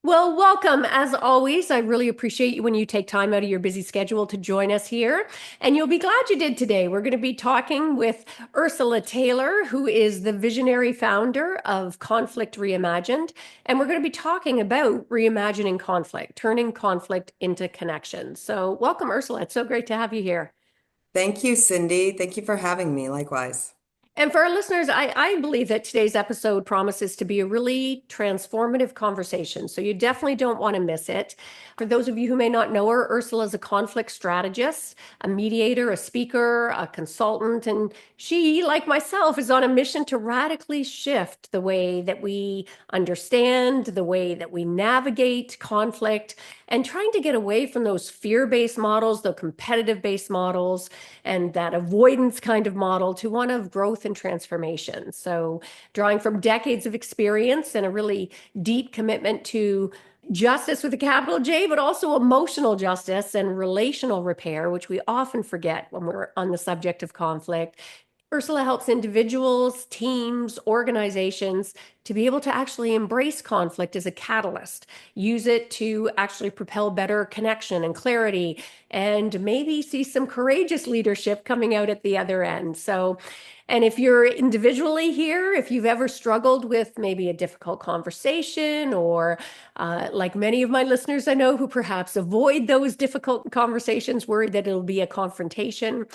Well, welcome. As always, I really appreciate you when you take time out of your busy schedule to join us here. And you'll be glad you did today. We're going to be talking with Ursula Taylor, who is the visionary founder of Conflict Reimagined. And we're going to be talking about reimagining conflict, turning conflict into connection. So, welcome, Ursula. It's so great to have you here. Thank you, Cindy. Thank you for having me. Likewise. And for our listeners, I believe that today's episode promises to be a really transformative conversation. So you definitely don't want to miss it. For those of you who may not know her, Ursula is a conflict strategist, a mediator, a speaker, a consultant, and she, like myself, is on a mission to radically shift the way that we understand, the way that we navigate conflict, and trying to get away from those fear-based models, the competitive-based models, and that avoidance kind of model to one of growth and transformation. So, drawing from decades of experience and a really deep commitment to justice with a capital J, but also emotional justice and relational repair, which we often forget when we're on the subject of conflict. Ursula helps individuals, teams, organizations to be able to actually embrace conflict as a catalyst, use it to actually propel better connection and clarity, and maybe see some courageous leadership coming out at the other end. So, and if you're individually here, if you've ever struggled with maybe a difficult conversation, or like many of my listeners I know who perhaps avoid those difficult conversations, worried that it'll be a confrontation,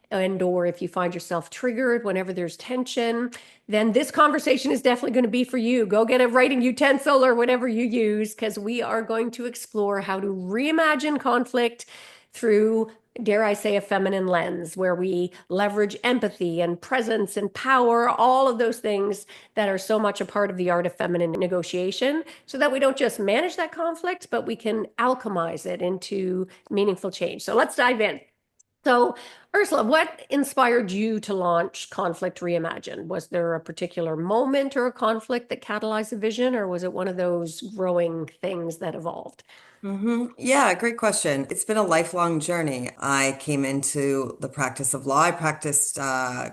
and or if you find yourself triggered whenever there's tension, then this conversation is definitely going to be for you. Go get a writing utensil or whatever you use, because we are going to explore how to reimagine conflict through, dare I say, a feminine lens, where we leverage empathy and presence and power, all of those things that are so much a part of the art of feminine negotiation, so that we don't just manage that conflict, but we can alchemize it into meaningful change. So let's dive in. So, Ursula, what inspired you to launch Conflict Reimagined? Was there a particular moment or a conflict that catalyzed the vision, or was it one of those growing things that evolved? Yeah, great question. It's been a lifelong journey. I came into the practice of law. I practiced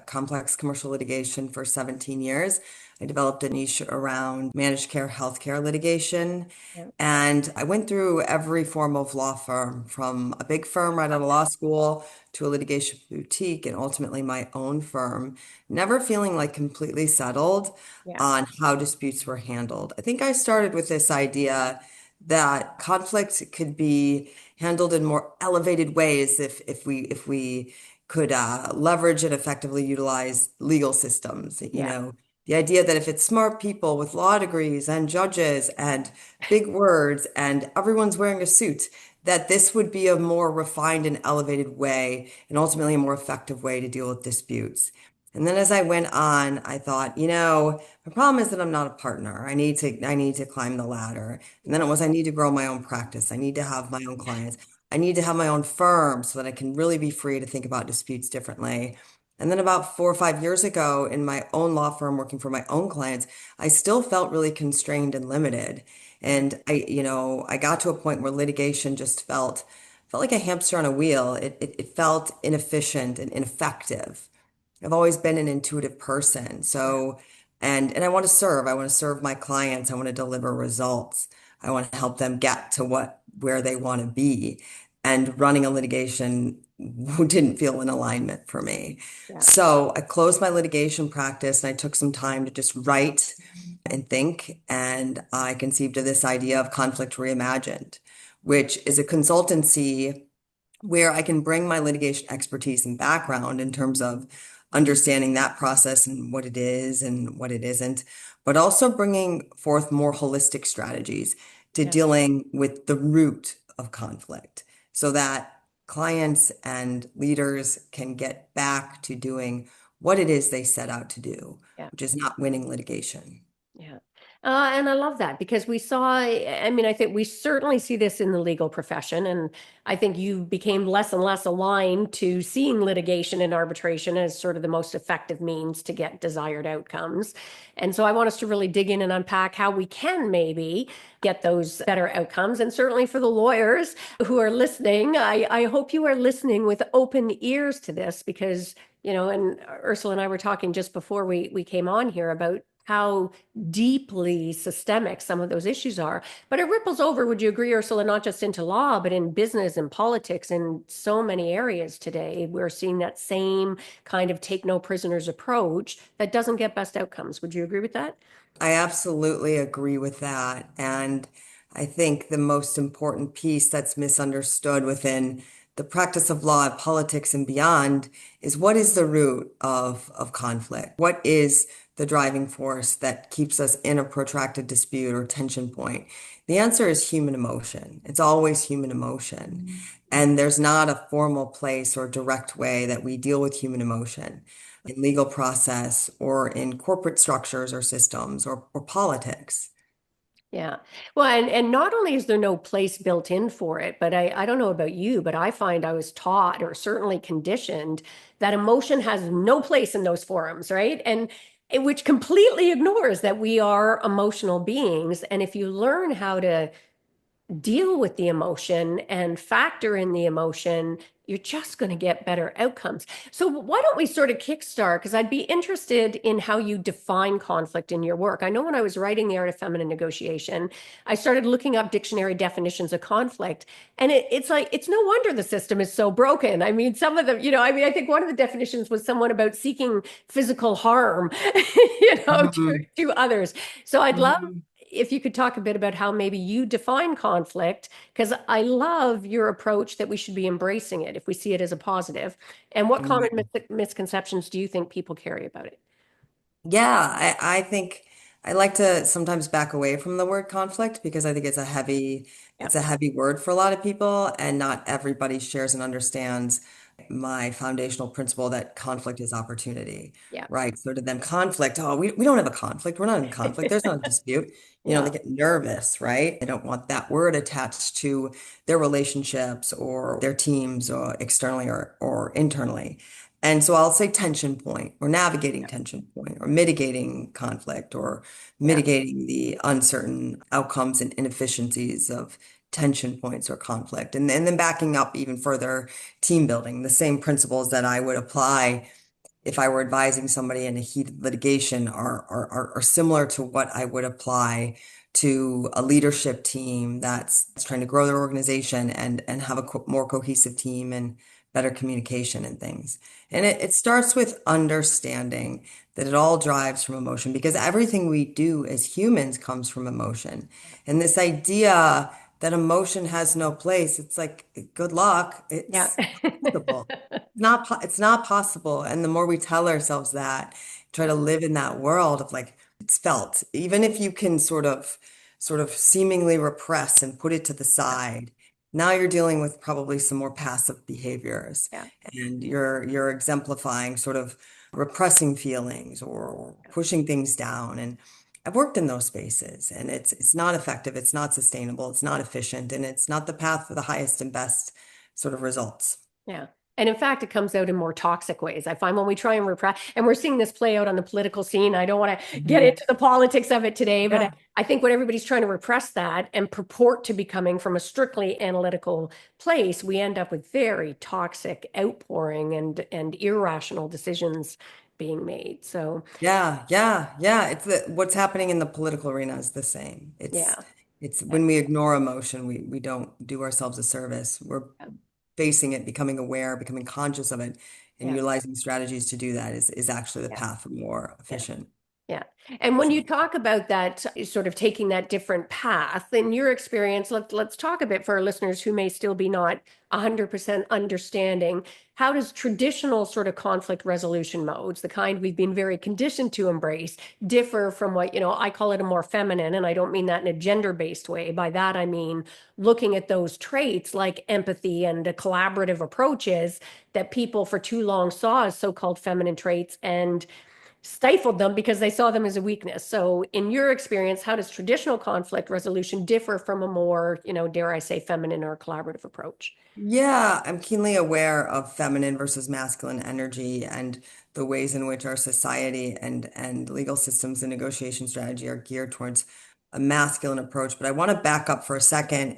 complex commercial litigation for 17 years. I developed a niche around managed care healthcare litigation. Yeah. And I went through every form of law firm, from a big firm right out of law school to a litigation boutique and ultimately my own firm, never feeling like completely settled Yeah. on how disputes were handled. I think I started with this idea that conflict could be handled in more elevated ways if we could leverage and effectively utilize legal systems. Yeah. The idea that if it's smart people with law degrees and judges and big words and everyone's wearing a suit, that this would be a more refined and elevated way and ultimately a more effective way to deal with disputes. And then as I went on, I thought, my problem is that I'm not a partner. I need to climb the ladder. And then it was, I need to grow my own practice. I need to have my own clients. I need to have my own firm so that I can really be free to think about disputes differently. And then about 4 or 5 years ago, in my own law firm, working for my own clients, I still felt really constrained and limited. And I got to a point where litigation just felt like a hamster on a wheel. It felt inefficient and ineffective. I've always been an intuitive person. Yeah. So, and I want to serve. I want to serve my clients. I want to deliver results. I want to help them get to where they want to be. And running a litigation didn't feel in alignment for me. Yeah. So I closed my litigation practice and I took some time to just write and think. And I conceived of this idea of Conflict Reimagined, which is a consultancy where I can bring my litigation expertise and background in terms of understanding that process and what it is and what it isn't, but also bringing forth more holistic strategies to Yeah. dealing with the root of conflict so that clients and leaders can get back to doing what it is they set out to do, Yeah. which is not winning litigation. Yeah. And I love that because we saw, I mean, I think we certainly see this in the legal profession. And I think you became less and less aligned to seeing litigation and arbitration as sort of the most effective means to get desired outcomes. And so I want us to really dig in and unpack how we can maybe get those better outcomes. And certainly for the lawyers who are listening, I hope you are listening with open ears to this, because, and Ursula and I were talking just before we came on here about how deeply systemic some of those issues are. But it ripples over, would you agree, Ursula, not just into law, but in business and politics in so many areas today. We're seeing that same kind of take no prisoners approach that doesn't get best outcomes. Would you agree with that? I absolutely agree with that. And I think the most important piece that's misunderstood within the practice of law, politics, and beyond is what is the root of conflict? What is the driving force that keeps us in a protracted dispute or tension point? The answer is human emotion. It's always human emotion. And there's not a formal place or direct way that we deal with human emotion in legal process or in corporate structures or systems or politics. Yeah. Well, and not only is there no place built in for it, but I don't know about you, but I find I was taught or certainly conditioned that emotion has no place in those forums, right? And which completely ignores that we are emotional beings. And if you learn how to deal with the emotion and factor in the emotion, you're just going to get better outcomes. So why don't we sort of kickstart? Because I'd be interested in how you define conflict in your work. I know when I was writing The Art of Feminine Negotiation, I started looking up dictionary definitions of conflict. And it's like, it's no wonder the system is so broken. I mean, some of them, I think one of the definitions was someone about seeking physical harm, Mhm. to others. So I'd love Mhm. if you could talk a bit about how maybe you define conflict, because I love your approach that we should be embracing it if we see it as a positive. And what common misconceptions do you think people carry about it? Yeah, I think I like to sometimes back away from the word conflict because I think Yeah, it's a heavy word for a lot of people, and not everybody shares and understands my foundational principle that conflict is opportunity, yeah, right? So to them, conflict, oh, we don't have a conflict. We're not in conflict. There's not a dispute. They yeah, get nervous, right? They don't want that word attached to their relationships or their teams or externally or internally. And so I'll say tension point or navigating tension point or mitigating conflict or yeah, mitigating the uncertain outcomes and inefficiencies of tension points or conflict. And then backing up even further, team building, the same principles that I would apply if I were advising somebody in a heated litigation are similar to what I would apply to a leadership team that's trying to grow their organization and have a more cohesive team and better communication and things. And it starts with understanding that it all drives from emotion because everything we do as humans comes from emotion. And this idea that emotion has no place, it's like, good luck. yeah, It's possible. It's not possible. And the more we tell ourselves that, try to live in that world of like it's felt, even if you can sort of seemingly repress and put it to the side. Now you're dealing with probably some more passive behaviors yeah, and you're exemplifying sort of repressing feelings or pushing things down. And I've worked in those spaces and it's not effective, it's not sustainable, it's not efficient, and it's not the path for the highest and best sort of results. yeah. And in fact, it comes out in more toxic ways. I find when we try and repress, and we're seeing this play out on the political scene. I don't want to get Mhm. into the politics of it today, but Yeah. I think when everybody's trying to repress that and purport to be coming from a strictly analytical place, we end up with very toxic outpouring and irrational decisions being made. So, Yeah. What's happening in the political arena is the same. yeah. It's when we ignore emotion, we don't do ourselves a service. We're facing it, becoming aware, becoming conscious of it, and Yeah. utilizing strategies to do that is actually the Yeah. path for more Yeah. efficient. Yeah. And when you talk about that, sort of taking that different path, in your experience, let's talk a bit for our listeners who may still be not 100% understanding. How does traditional sort of conflict resolution modes, the kind we've been very conditioned to embrace, differ from what, I call it a more feminine, and I don't mean that in a gender-based way. By that, I mean looking at those traits like empathy and collaborative approaches that people for too long saw as so-called feminine traits and stifled them because they saw them as a weakness. So, in your experience, how does traditional conflict resolution differ from a more, dare I say, feminine or collaborative approach? Yeah, I'm keenly aware of feminine versus masculine energy and the ways in which our society and legal systems and negotiation strategy are geared towards a masculine approach. But I want to back up for a second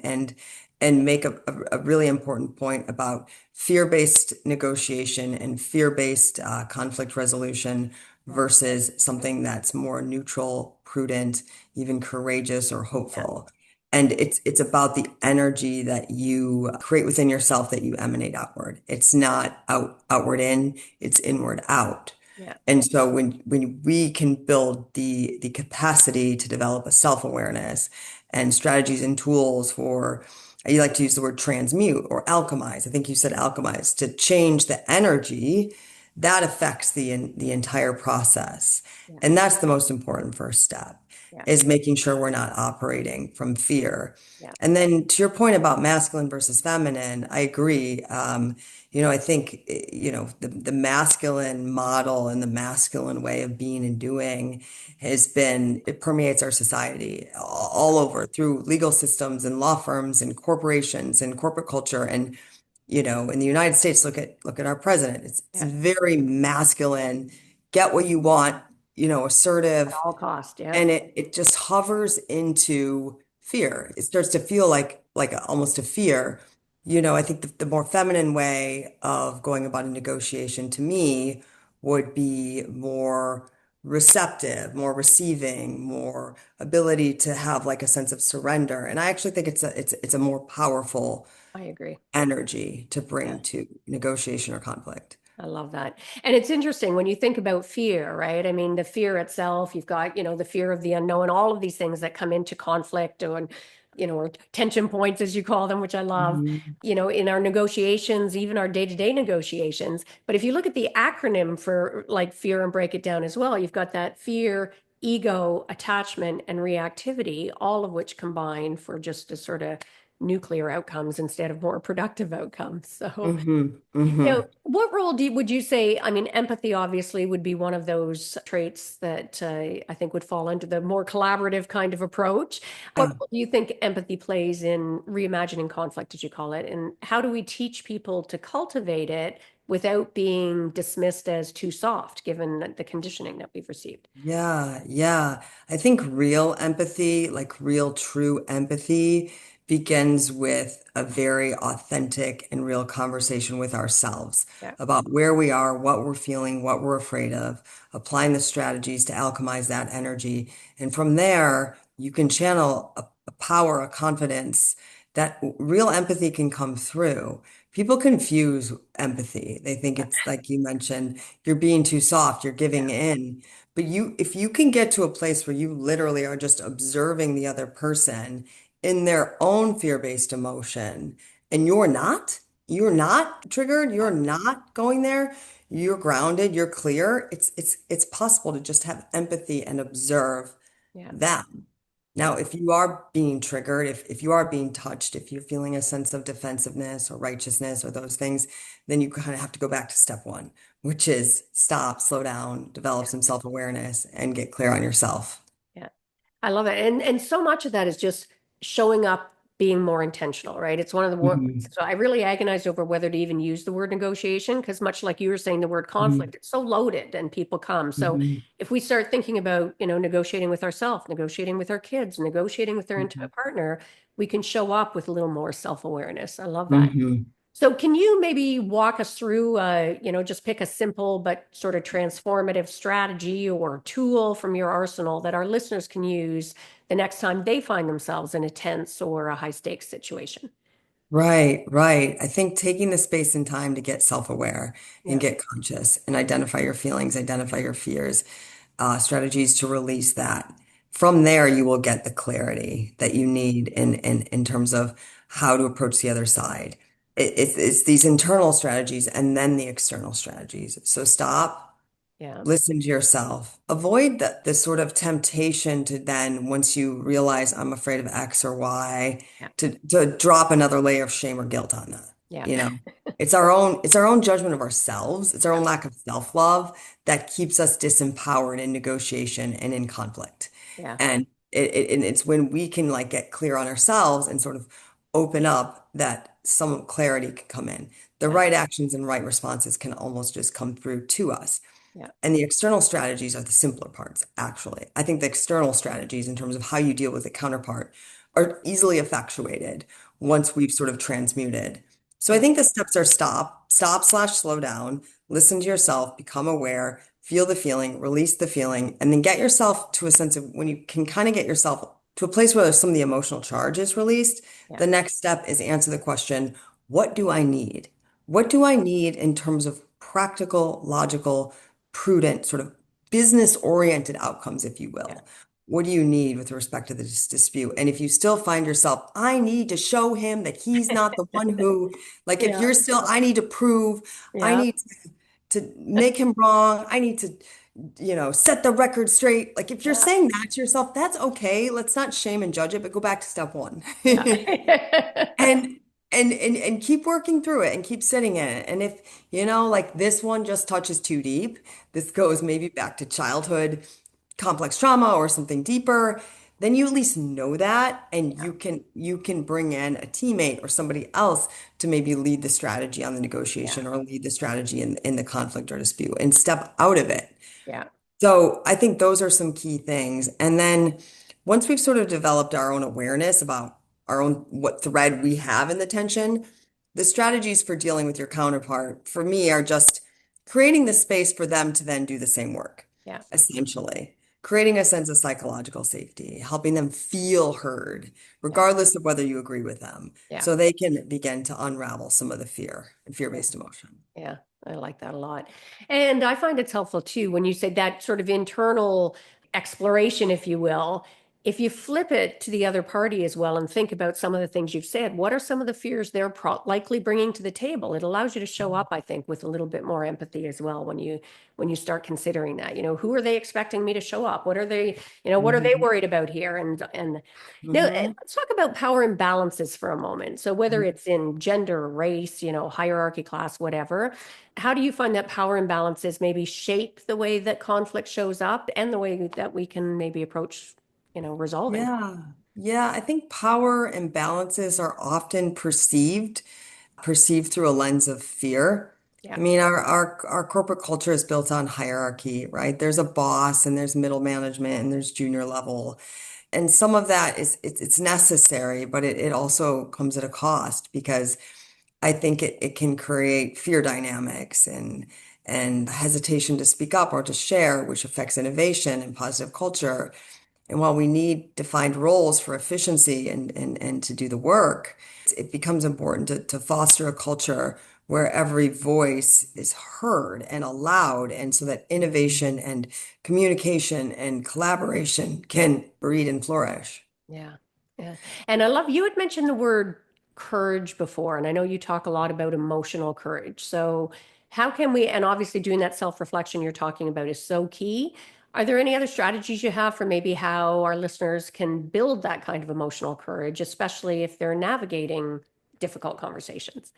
and make a really important point about fear-based negotiation and fear-based conflict resolution Yeah. versus something that's more neutral, prudent, even courageous or Yeah. hopeful. And it's about the energy that you create within yourself that you emanate outward. It's not outward in, it's inward out. Yeah. And so when we can build the capacity to develop a self-awareness and strategies and tools for, you like to use the word transmute or alchemize. I think you said alchemize to change the energy that affects the entire process. Yeah. And that's the most important first step Yeah. is making sure we're not operating from fear. Yeah. And then to your point about masculine versus feminine, I agree. I think, the masculine model and the masculine way of being and doing it permeates our society all over through legal systems and law firms and corporations and corporate culture. And, in the United States, look at our president. It's Yeah. very masculine, get what you want, At assertive, all cost. Yeah. and it just hovers into fear. It starts to feel like almost a fear. I think the more feminine way of going about a negotiation to me would be more receptive, more receiving, more ability to have like a sense of surrender. And I actually think it's a more powerful I agree. energy to Yeah. bring to negotiation or conflict. I love that. And it's interesting when you think about fear, right? I mean, the fear itself, you've got, the fear of the unknown, all of these things that come into conflict or tension points, as you call them, which I love, Mhm. in our negotiations, even our day-to-day negotiations. But if you look at the acronym for like fear and break it down as well, you've got that fear, ego, attachment, and reactivity, all of which combine for just a sort of nuclear outcomes instead of more productive outcomes. So, Hmm. Hmm. what role would you say? I mean, empathy obviously would be one of those traits that I think would fall under the more collaborative kind of approach. What role do you think empathy plays in reimagining conflict, as you call it? And how do we teach people to cultivate it without being dismissed as too soft, given the conditioning that we've received? Yeah, yeah. I think real empathy, like real true empathy, begins with a very authentic and real conversation with ourselves Yeah, about where we are, what we're feeling, what we're afraid of, applying the strategies to alchemize that energy. And from there, you can channel a power, a confidence that real empathy can come through. People confuse empathy. They think it's like you mentioned, you're being too soft, you're yeah, giving in. But if you can get to a place where you literally are just observing the other person in their own fear-based emotion, and you're not triggered, you're yeah, not going there, you're grounded, you're clear, it's possible to just have empathy and observe yeah, them. Now, yeah, if you are being triggered, if you are being touched, if you're feeling a sense of defensiveness or righteousness or those things, then you kind of have to go back to step one, which is stop, slow down, develop yeah. some self-awareness, and get clear on yourself. Yeah. I love it. And so much of that is just showing up, being more intentional, right? It's one of the words. Mhm. So I really agonized over whether to even use the word negotiation because much like you were saying, the word Mhm. conflict, it's so loaded and people come. So Mhm. if we start thinking about, negotiating with ourselves, negotiating with our kids, negotiating with their Mhm. partner, we can show up with a little more self-awareness. I love that. Mhm. So can you maybe walk us through, just pick a simple but sort of transformative strategy or tool from your arsenal that our listeners can use the next time they find themselves in a tense or a high stakes situation? Right, right. I think taking the space and time to get self-aware and Yeah, get conscious and identify your feelings, identify your fears, strategies to release that. From there, you will get the clarity that you need in terms of how to approach the other side. It's these internal strategies and then the external strategies. So stop, yeah, listen to yourself. Avoid the sort of temptation to then, once you realize I'm afraid of X or Y, yeah, to drop another layer of shame or guilt on that. yeah, You know, it's our own judgment of ourselves. It's our own lack of self-love that keeps us disempowered in negotiation and in conflict. yeah, And and it's when we can like get clear on ourselves and sort of open up that some clarity can come in. The yeah, right actions and right responses can almost just come through to us. yeah, And the external strategies are the simpler parts, actually. I think the external strategies, in terms of how you deal with the counterpart, are easily effectuated once we've sort of transmuted. So I yeah, think the steps are stop slash slow down, listen to yourself, become aware, feel the feeling, release the feeling, and then get yourself to a sense of when you can kind of get yourself to a place where some of the emotional charge is released. Yeah. The next step is answer the question, what do I need? What do I need in terms of practical, logical, prudent, sort of business-oriented outcomes, if you Yeah. will? What do you need with respect to this dispute? And if you still find yourself, I need to show him that he's not the one who, like, if Yeah. you're still, I need to prove, I Yeah. need to make him wrong, I need to, set the record straight. Like, if you're Yeah. saying that to yourself, that's okay. Let's not shame and judge it, but go back to step one. Yeah. And and keep working through it and keep sitting in it. And if, like this one just touches too deep, this goes maybe back to childhood complex trauma or something deeper, then you at least know that and Yeah. you can bring in a teammate or somebody else to maybe lead the strategy on the Yeah. negotiation or lead the strategy in the conflict or dispute and step out of it. Yeah. So I think those are some key things. And then once we've sort of developed our own awareness about our own what thread we have in the tension, the strategies for dealing with your counterpart for me are just creating the space for them to then do the same work, Yeah. essentially. Creating a sense of psychological safety, helping them feel heard, Yeah. regardless of whether you agree with them, Yeah. so they can begin to unravel some of the fear and Yeah. fear-based emotion. Yeah, I like that a lot. And I find it's helpful too when you say that sort of internal exploration, if you will. If you flip it to the other party as well and think about some of the things you've said, what are some of the fears they're likely bringing to the table? It allows you to show up, I think, with a little bit more empathy as well when you start considering that. Who are they expecting me to show up? What are they, what are they Mhm. worried about here? And now, Mhm. let's talk about power imbalances for a moment. So whether it's in gender, race, hierarchy, class, whatever, how do you find that power imbalances maybe shape the way that conflict shows up and the way that we can maybe approach, resolving? Yeah. Yeah, I think power imbalances are often perceived through a lens of fear. Yeah, I mean, our corporate culture is built on hierarchy, right? There's a boss and there's middle management and there's junior level. And some of that it's necessary, but it also comes at a cost because I think it can create fear dynamics and hesitation to speak up or to share, which affects innovation and positive culture. And while we need defined roles for efficiency and to do the work, it becomes important to foster a culture where every voice is heard and allowed, and so that innovation and communication and collaboration can breed and flourish. yeah, yeah. And I love you had mentioned the word courage before, and I know you talk a lot about emotional courage. So how can we, and obviously doing that self-reflection you're talking about is so key. Are there any other strategies you have for maybe how our listeners can build that kind of emotional courage, especially if they're navigating difficult conversations?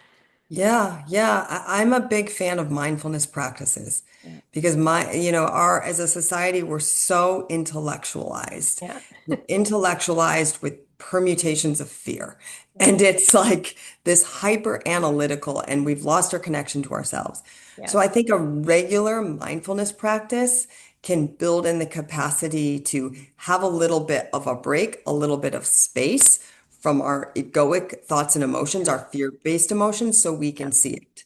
Yeah, yeah. I'm a big fan of mindfulness practices Yeah. because as a society, we're so intellectualized. Yeah. We're intellectualized with permutations of fear. And it's like this hyper analytical, and we've lost our connection to ourselves. Yeah. So I think a regular mindfulness practice can build in the capacity to have a little bit of a break, a little bit of space from our egoic thoughts and emotions, Yeah. our fear-based emotions, so we Yeah. can see it.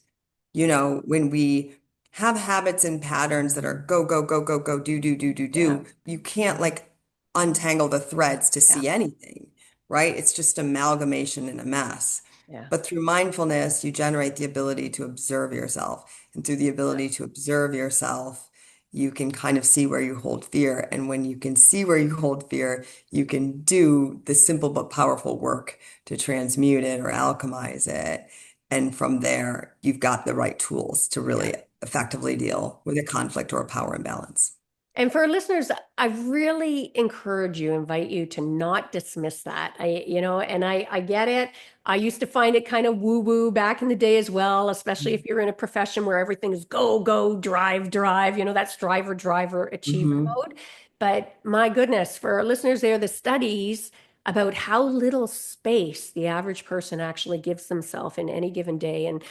When we have habits and patterns that are go, go, go, go, go, do, do, do, do, Yeah. do, you can't like untangle the threads to Yeah. see anything, right? It's just amalgamation and a mess. Yeah. But through mindfulness, you generate the ability to observe yourself. And through the ability to observe yourself, you can kind of see where you hold fear. And when you can see where you hold fear, you can do the simple but powerful work to transmute it or alchemize it. And from there, you've got the right tools to Yeah. really effectively deal with a conflict or a power imbalance. And for our listeners, I really encourage you, invite you to not dismiss that. And I get it. I used to find it kind of woo-woo back in the day as well, especially if you're in a profession where everything is go, go, drive, drive, that's driver, driver, achiever Hmm. mode. But my goodness, for our listeners there, the studies about how little space the average person actually gives themselves in any given day. And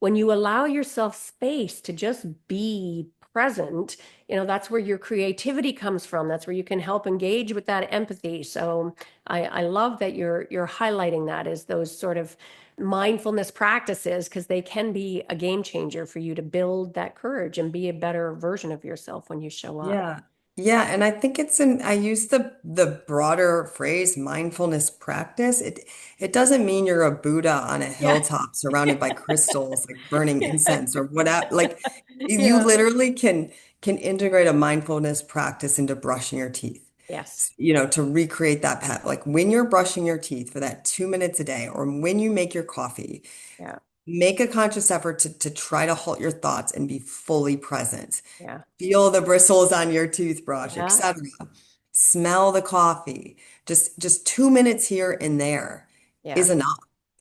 when you allow yourself space to just be present, that's where your creativity comes from. That's where you can help engage with that empathy. So I love that you're highlighting that as those sort of mindfulness practices because they can be a game changer for you to build that courage and be a better version of yourself when you show up. Yeah. Yeah, and I think I use the broader phrase mindfulness practice. It doesn't mean you're a Buddha on a Yeah. hilltop surrounded by crystals, like burning incense or whatever. Like you Yeah. literally can integrate a mindfulness practice into brushing your teeth. Yes. To recreate that path. Like when you're brushing your teeth for that 2 minutes a day, or when you make your coffee, Yeah. make a conscious effort to try to halt your thoughts and be fully present. Yeah. Feel the bristles on your toothbrush, Yeah. etc. Smell the coffee. Just 2 minutes here and there Yeah. is enough.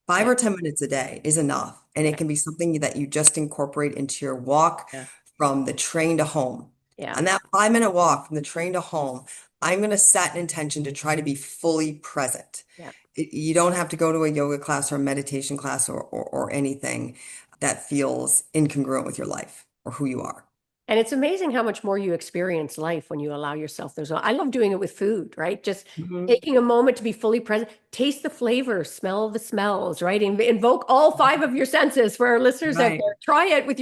Five Yeah. or 10 minutes a day is enough. And it Yeah. can be something that you just incorporate into your walk Yeah. from the train to home. Yeah. On that 5 minute walk from the train to home, I'm going to set an intention to try to be fully present. Yeah. You don't have to go to a yoga class or a meditation class or anything that feels incongruent with your life or who you are. And it's amazing how much more you experience life when you allow yourself those. I love doing it with food, right? Just Mhm. taking a moment to be fully present, taste the flavors, smell the smells, right? Invoke all five of your senses for our listeners out Right. there. Try it with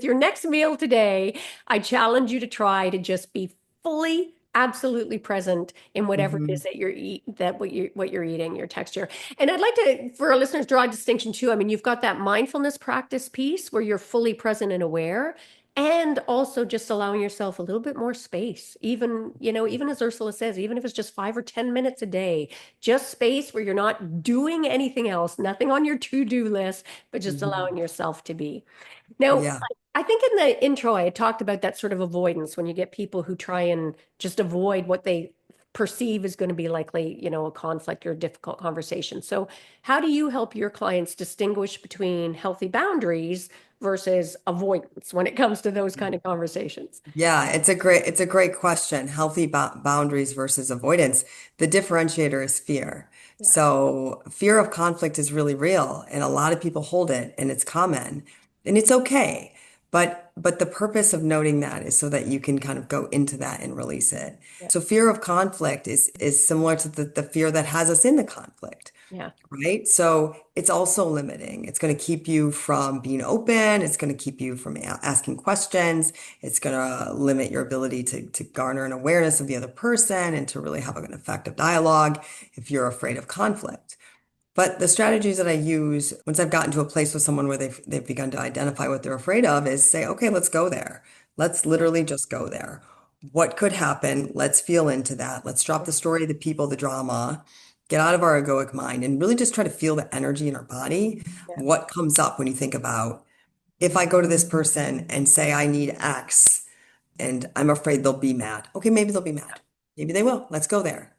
your next meal today. I challenge you to try to just be fully, absolutely present in whatever it is Mhm. that what you're eating, your texture. And I'd like to, for our listeners, draw a distinction too. I mean, you've got that mindfulness practice piece where you're fully present and aware. And also just allowing yourself a little bit more space, even, even as Ursula says, even if it's just 5 or 10 minutes a day, just space where you're not doing anything else, nothing on your to-do list, but just Mhm. allowing yourself to be. Now, Yeah. I think in the intro, I had talked about that sort of avoidance when you get people who try and just avoid what they perceive is going to be likely, a conflict or a difficult conversation. So, how do you help your clients distinguish between healthy boundaries versus avoidance when it comes to those kind of conversations? Yeah, it's a great question. Healthy boundaries versus avoidance. The differentiator is fear. Yeah, So fear of conflict is really real, and a lot of people hold it, and it's common, and it's okay. But the purpose of noting that is so that you can kind of go into that and release it. yeah, So fear of conflict is similar to the fear that has us in the conflict. yeah, Right? So it's also limiting. It's going to keep you from being open. It's going to keep you from asking questions. It's going to limit your ability to garner an awareness of the other person and to really have an effective dialogue if you're afraid of conflict. But the strategies that I use once I've gotten to a place with someone where they've begun to identify what they're afraid of is say, okay, let's go there. Let's yeah, literally just go there. What could happen? Let's feel into that. Let's drop the story, the people, the drama, get out of our egoic mind and really just try to feel the energy in our body. yeah, What comes up when you think about if I go to this person and say I need X, and I'm afraid they'll be mad. Okay, maybe they'll be mad. Maybe they will. Let's go there.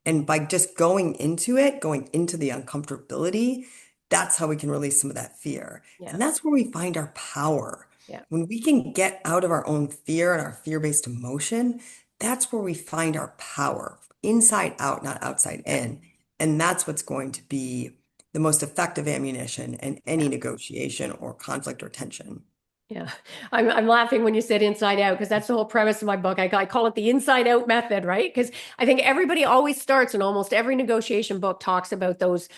And by just going into it, going into the uncomfortability, that's how we can release some of that fear. yeah, And that's where we find our power. yeah, When we can get out of our own fear and our fear-based emotion, that's where we find our power, inside out, not outside yeah, in. And that's what's going to be the most effective ammunition in any yeah. negotiation or conflict or tension. Yeah, I'm laughing when you said inside out because that's the whole premise of my book. I call it the inside out method, right? Because I think everybody always starts, and almost every negotiation book talks about those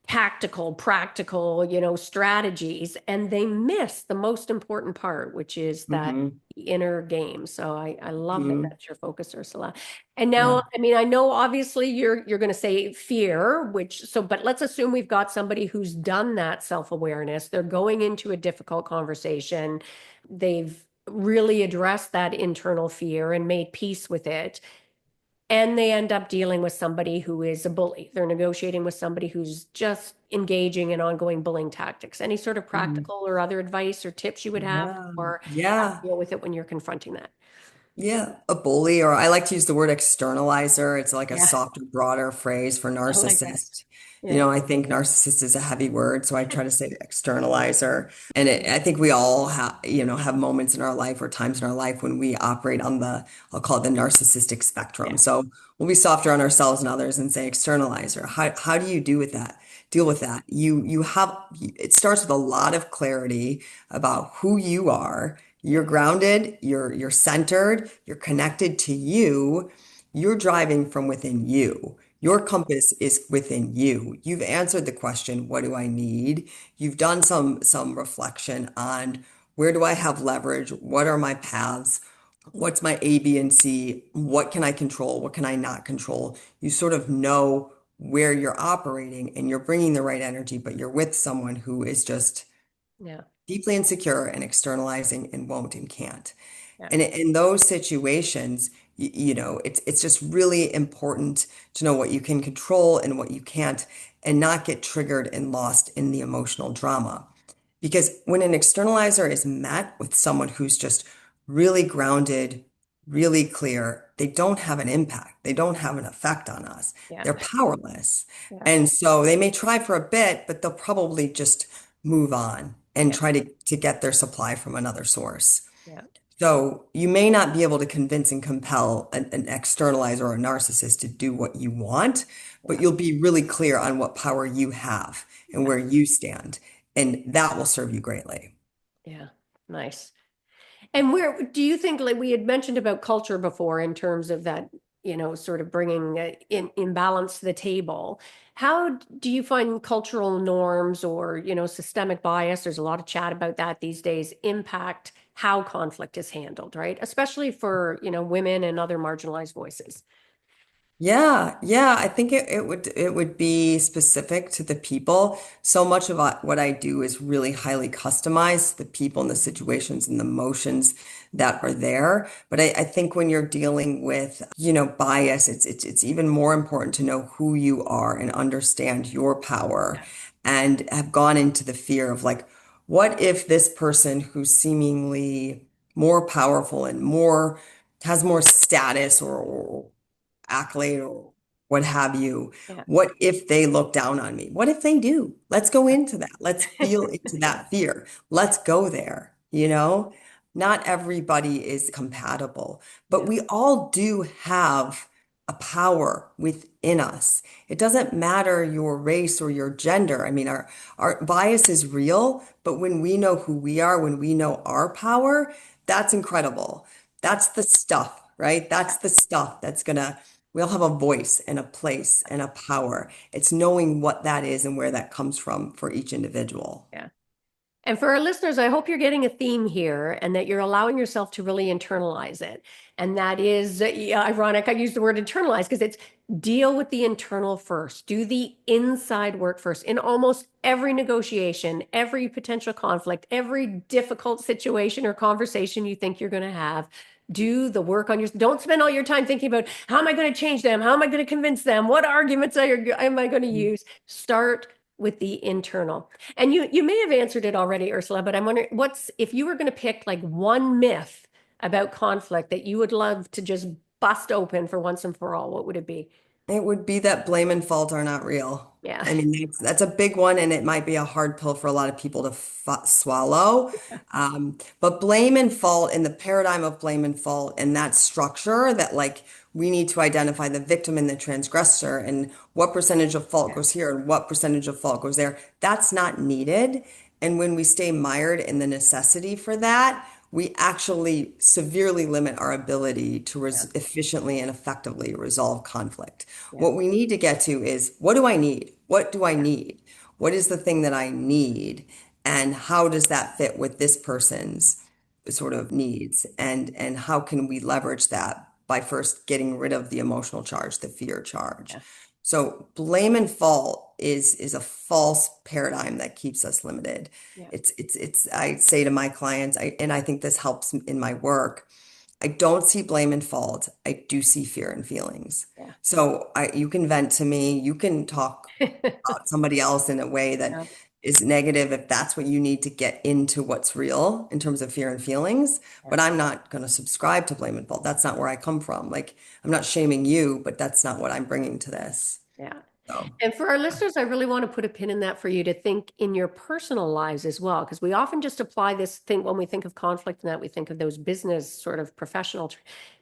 tactical, practical, strategies, and they miss the most important part, which is that Hmm. inner game. So I love that Hmm. that's your focus, Ursula. And now, Yeah. I mean, I know obviously you're going to say fear, but let's assume we've got somebody who's done that self-awareness. They're going into a difficult conversation. They've really addressed that internal fear and made peace with it. And they end up dealing with somebody who is a bully. They're negotiating with somebody who's just engaging in ongoing bullying tactics. Any sort of Mhm. practical or other advice or tips you would have Yeah. for how to Yeah. deal with it when you're confronting that? Yeah. A bully, or I like to use the word externalizer. It's like a Yeah, softer, broader phrase for I like that. narcissist. Yeah, I think narcissist is a heavy word, so I try to say externalizer. And I think we all have moments in our life or times in our life when we operate on I'll call it the narcissistic spectrum. yeah, So we'll be softer on ourselves and others and say externalizer. How do you do with that? Deal with that. It starts with a lot of clarity about who you are. You're yeah, grounded, you're centered, you're connected to you, you're driving from within you. Yeah. Your compass is within you. You've answered the question, what do I need? You've done some reflection on where do I have leverage? What are my paths? What's my A, B, and C? What can I control? What can I not control? You sort of know where you're operating and you're bringing the right energy, but you're with someone who is just Yeah. deeply insecure and externalizing and won't and can't. Yeah. And in those situations, it's just really important to know what you can control and what you can't, and not get triggered and lost in the emotional drama. Because when an externalizer is met with someone who's just really grounded, really clear, they don't have an impact. They don't have an effect on us. Yeah. They're powerless. Yeah. And so they may try for a bit, but they'll probably just move on and Yeah. try to get their supply from another source. Yeah. So you may not be able to convince and compel an externalizer or a narcissist to do what you want, but Yeah. you'll be really clear on what power you have and Yeah. where you stand, and that will serve you greatly. Yeah. Nice. And where do you think, like we had mentioned about culture before, in terms of that, sort of bringing in balance to the table? How do you find cultural norms or, systemic bias? There's a lot of chat about that these days, impact how conflict is handled, right? Especially for, women and other marginalized voices. Yeah, yeah, I think it would be specific to the people. So much of what I do is really highly customized to the people and the situations and the emotions that are there. But I think when you're dealing with, bias, it's even more important to know who you are and understand your power, Yeah. and have gone into the fear of like, what if this person who's seemingly more powerful and more has more status or accolade or what have you. Yeah. What if they look down on me? What if they do? Let's go into that. Let's feel into that fear. Let's go there, Not everybody is compatible, but Yeah. we all do have a power within us. It doesn't matter your race or your gender. I mean, our bias is real, but when we know who we are, when we know our power, that's incredible. That's the stuff, right? That's the stuff that's gonna we all have a voice and a place and a power. It's knowing what that is and where that comes from for each individual. Yeah. And for our listeners, I hope you're getting a theme here and that you're allowing yourself to really internalize it. And that is yeah, ironic. I use the word internalize because it's deal with the internal first, do the inside work first. In almost every negotiation, every potential conflict, every difficult situation or conversation you think you're going to have, do the work on your, don't spend all your time thinking about how am I going to change them? How am I going to convince them? What arguments am I going to use? Start with the internal. And you may have answered it already, Ursula, but I'm wondering what's if you were going to pick like one myth about conflict that you would love to just bust open for once and for all, what would it be? It would be that blame and fault are not real. Yeah. I mean, that's a big one, and it might be a hard pill for a lot of people to f swallow. But blame and fault, in the paradigm of blame and fault, and that structure that like we need to identify the victim and the transgressor, and what percentage of fault Yeah. goes here and what percentage of fault goes there. That's not needed. And when we stay mired in the necessity for that, we actually severely limit our ability to Yeah. efficiently and effectively resolve conflict. Yeah. What we need to get to is, what do I need? What do I need? What is the thing that I need? And how does that fit with this person's sort of needs? And how can we leverage that by first getting rid of the emotional charge, the fear charge? Yeah. So blame and fault is a false paradigm that keeps us limited. Yeah. It's I say to my clients, and I think this helps in my work, I don't see blame and fault. I do see fear and feelings. Yeah. So you can vent to me, you can talk about somebody else in a way that Yeah. is negative if that's what you need to get into what's real in terms of fear and feelings. Yeah. But I'm not going to subscribe to blame and fault. That's not where I come from. Like, I'm not shaming you, but that's not what I'm bringing to this. Yeah. So, And for our listeners, I really want to put a pin in that for you to think in your personal lives as well, because we often just apply this thing when we think of conflict and that we think of those business sort of professional.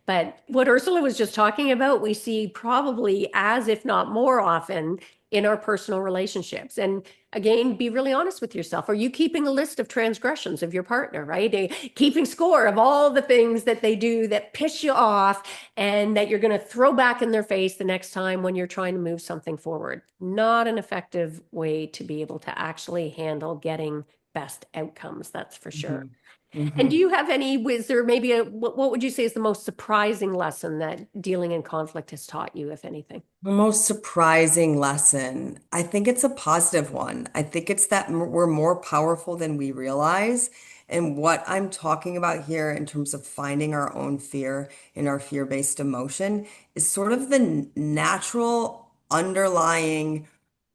But what Ursula was just talking about, we see probably as if not more often in our personal relationships. And again, be really honest with yourself. Are you keeping a list of transgressions of your partner, right? Keeping score of all the things that they do that piss you off and that you're going to throw back in their face the next time when you're trying to move something forward. Not an effective way to be able to actually handle getting best outcomes, that's for sure. Mhm. And do Mhm. you have any, was there maybe what would you say is the most surprising lesson that dealing in conflict has taught you, if anything? The most surprising lesson, I think it's a positive one. I think it's that we're more powerful than we realize. And what I'm talking about here in terms of finding our own fear in our fear-based emotion is sort of the natural underlying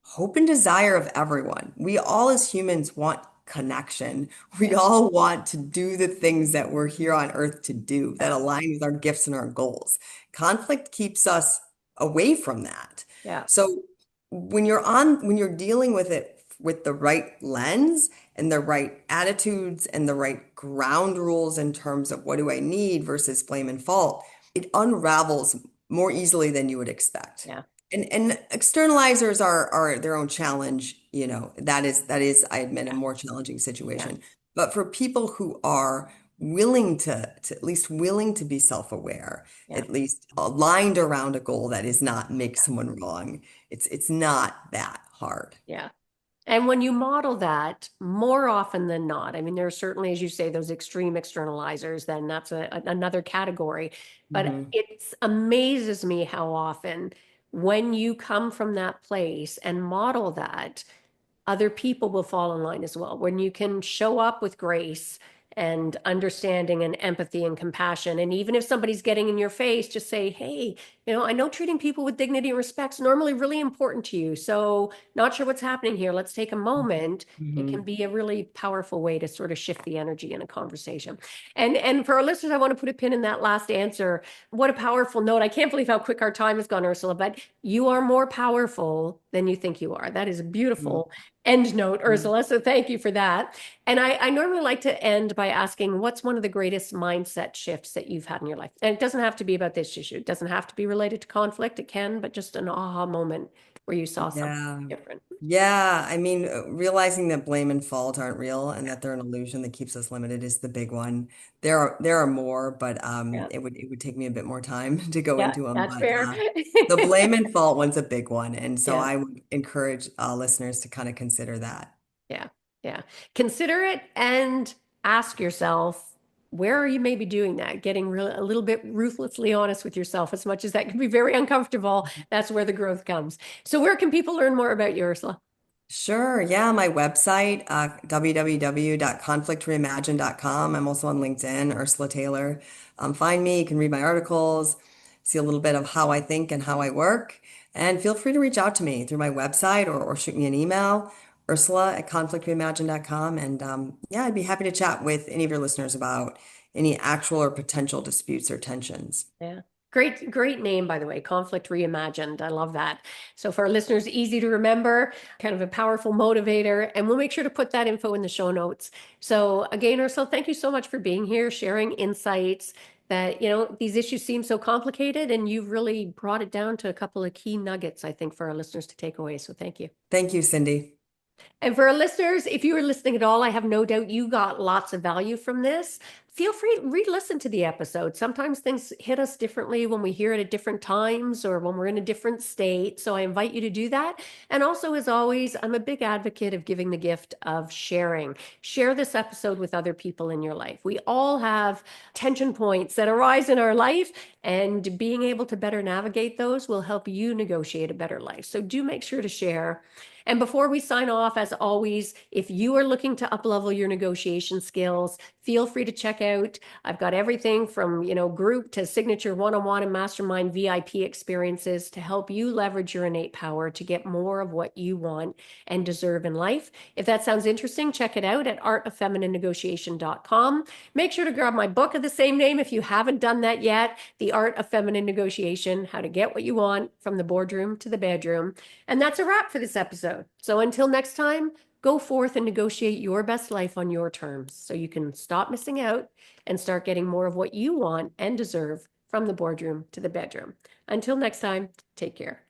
hope and desire of everyone. We all as humans want connection. We Yeah, all want to do the things that we're here on earth to do that yeah, align with our gifts and our goals. Conflict keeps us away from that. yeah, So when you're dealing with it with the right lens and the right attitudes and the right ground rules in terms of what do I need versus blame and fault, it unravels more easily than you would expect. yeah, And externalizers are their own challenge, that is, I admit, a yeah, more challenging yeah, situation. But for people who are willing to at least willing to be self-aware, yeah, at least aligned around a goal that is not make someone wrong, it's not that hard. yeah. And when you model that more often than not, I mean, there are certainly, as you say, those extreme externalizers, then that's another category. But Hmm. it amazes me how often when you come from that place and model that, other people will fall in line as well. When you can show up with grace and understanding and empathy and compassion. And even if somebody's getting in your face, just say, hey, I know treating people with dignity and respect is normally really important to you. So not sure what's happening here. Let's take a moment. It can Hmm. be a really powerful way to sort of shift the energy in a conversation. And for our listeners, I want to put a pin in that last answer. What a powerful note. I can't believe how quick our time has gone, Ursula, but you are more powerful than you think you are. That is a beautiful end note, Ursula. So thank you for that. And I normally like to end by asking, what's one of the greatest mindset shifts that you've had in your life? And it doesn't have to be about this issue. It doesn't have to be related to conflict. It can, but just an aha moment where you saw something Yeah. different. Yeah. I mean, realizing that blame and fault aren't real and that they're an illusion that keeps us limited is the big one. There are more, but Yeah. it would take me a bit more time to go Yeah, into them. that's But fair. the blame and fault one's a big one. And so Yeah. I would encourage listeners to kind of consider that. Yeah. Yeah. Consider it and ask yourself, where are you maybe doing that? Getting a little bit ruthlessly honest with yourself, as much as that can be very uncomfortable. That's where the growth comes. So where can people learn more about you, Ursula? Sure. Yeah. My website, www.conflictreimagine.com. I'm also on LinkedIn, Ursula Taylor. Find me. You can read my articles, see a little bit of how I think and how I work. And feel free to reach out to me through my website or shoot me an email, Ursula@conflictreimagine.com. And yeah, I'd be happy to chat with any of your listeners about any actual or potential disputes or tensions. Yeah. Great, great name, by the way, Conflict Reimagined. I love that. So for our listeners, easy to remember, kind of a powerful motivator. And we'll make sure to put that info in the show notes. So again, Ursula, thank you so much for being here, sharing insights that, these issues seem so complicated and you've really brought it down to a couple of key nuggets, I think, for our listeners to take away. So thank you. Thank you, Cindy. And for our listeners, if you were listening at all, I have no doubt you got lots of value from this. Feel free to re-listen to the episode. Sometimes things hit us differently when we hear it at different times or when we're in a different state. So I invite you to do that. And also, as always, I'm a big advocate of giving the gift of sharing. Share this episode with other people in your life. We all have tension points that arise in our life, and being able to better navigate those will help you negotiate a better life. So do make sure to share. And before we sign off, as always, if you are looking to uplevel your negotiation skills, feel free to check out. I've got everything from, group to signature one-on-one and mastermind VIP experiences to help you leverage your innate power to get more of what you want and deserve in life. If that sounds interesting, check it out at artoffemininenegotiation.com. Make sure to grab my book of the same name if you haven't done that yet, The Art of Feminine Negotiation, How to Get What You Want from the Boardroom to the Bedroom. And that's a wrap for this episode. So until next time, go forth and negotiate your best life on your terms so you can stop missing out and start getting more of what you want and deserve from the boardroom to the bedroom. Until next time, take care.